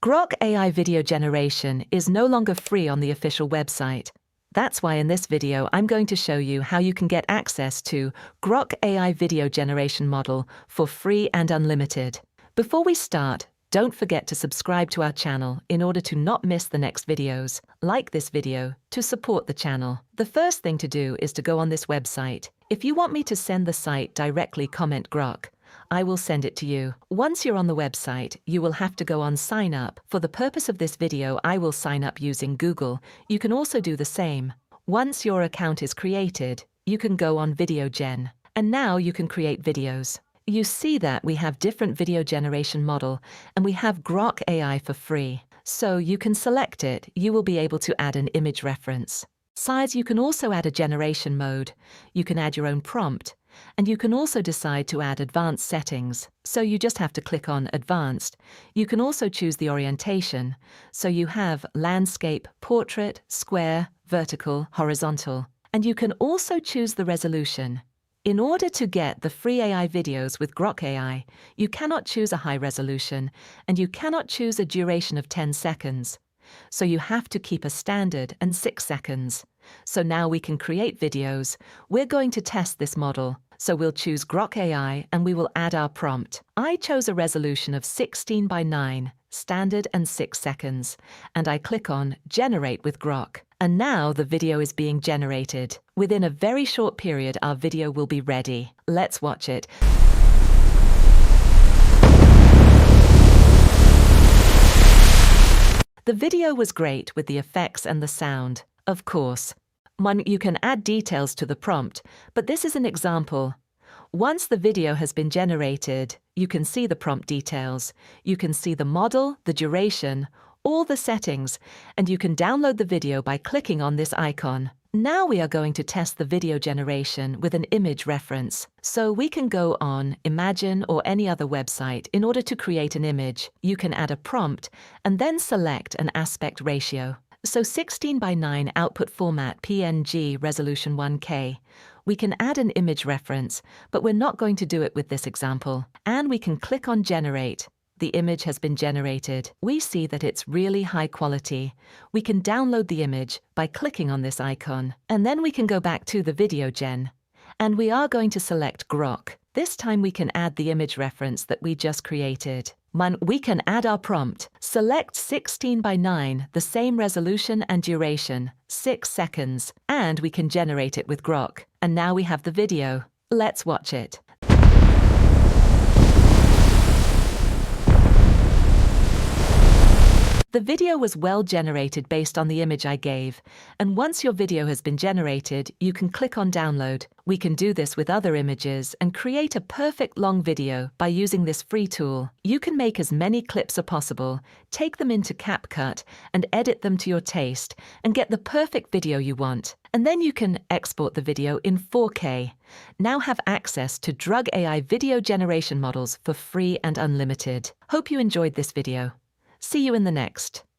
Grok AI video generation is no longer free on the official website. That's why in this video I'm going to show you how you can get access to Grok AI video generation model for free and unlimited. Before we start, don't forget to subscribe to our channel in order to not miss the next videos. Like this video to support the channel. The first thing to do is to go on this website. If you want me to send the site directly, comment Grok. I will send it to you. Once you're on the website, you will have to go on sign up. For the purpose of this video, I will sign up using Google. You can also do the same. Once your account is created, you can go on Video Gen. And now you can create videos. You see that we have different video generation model, and we have Grok AI for free. So you can select it. You will be able to add an image reference. Size, you can also add a generation mode. You can add your own prompt. And you can also decide to add advanced settings. So you just have to click on Advanced. You can also choose the orientation. So you have landscape, portrait, square, vertical, horizontal. And you can also choose the resolution. In order to get the free AI videos with Grok AI, you cannot choose a high resolution, and you cannot choose a duration of 10 seconds. So you have to keep a standard and 6 seconds. So now we can create videos. We're going to test this model. So we'll choose Grok AI and we will add our prompt. I chose a resolution of 16:9, standard and 6 seconds. And I click on Generate with Grok. And now the video is being generated. Within a very short period, our video will be ready. Let's watch it. The video was great with the effects and the sound. Of course, you can add details to the prompt, but this is an example. Once the video has been generated, you can see the prompt details. You can see the model, the duration, all the settings, and you can download the video by clicking on this icon. Now we are going to test the video generation with an image reference. So we can go on Imagine or any other website in order to create an image. You can add a prompt and then select an aspect ratio. So 16:9 output format PNG resolution 1K. We can add an image reference, but we're not going to do it with this example. And we can click on Generate. The image has been generated. We see that it's really high quality. We can download the image by clicking on this icon. And then we can go back to the Video Gen. And we are going to select Grok. This time we can add the image reference that we just created. We can add our prompt. Select 16:9, the same resolution and duration, 6 seconds. And we can generate it with Grok. And now we have the video. Let's watch it. The video was well generated based on the image I gave, and once your video has been generated, you can click on Download. We can do this with other images and create a perfect long video by using this free tool. You can make as many clips as possible, take them into CapCut, and edit them to your taste, and get the perfect video you want. And then you can export the video in 4K. Now have access to Grok AI video generation models for free and unlimited. Hope you enjoyed this video. See you in the next.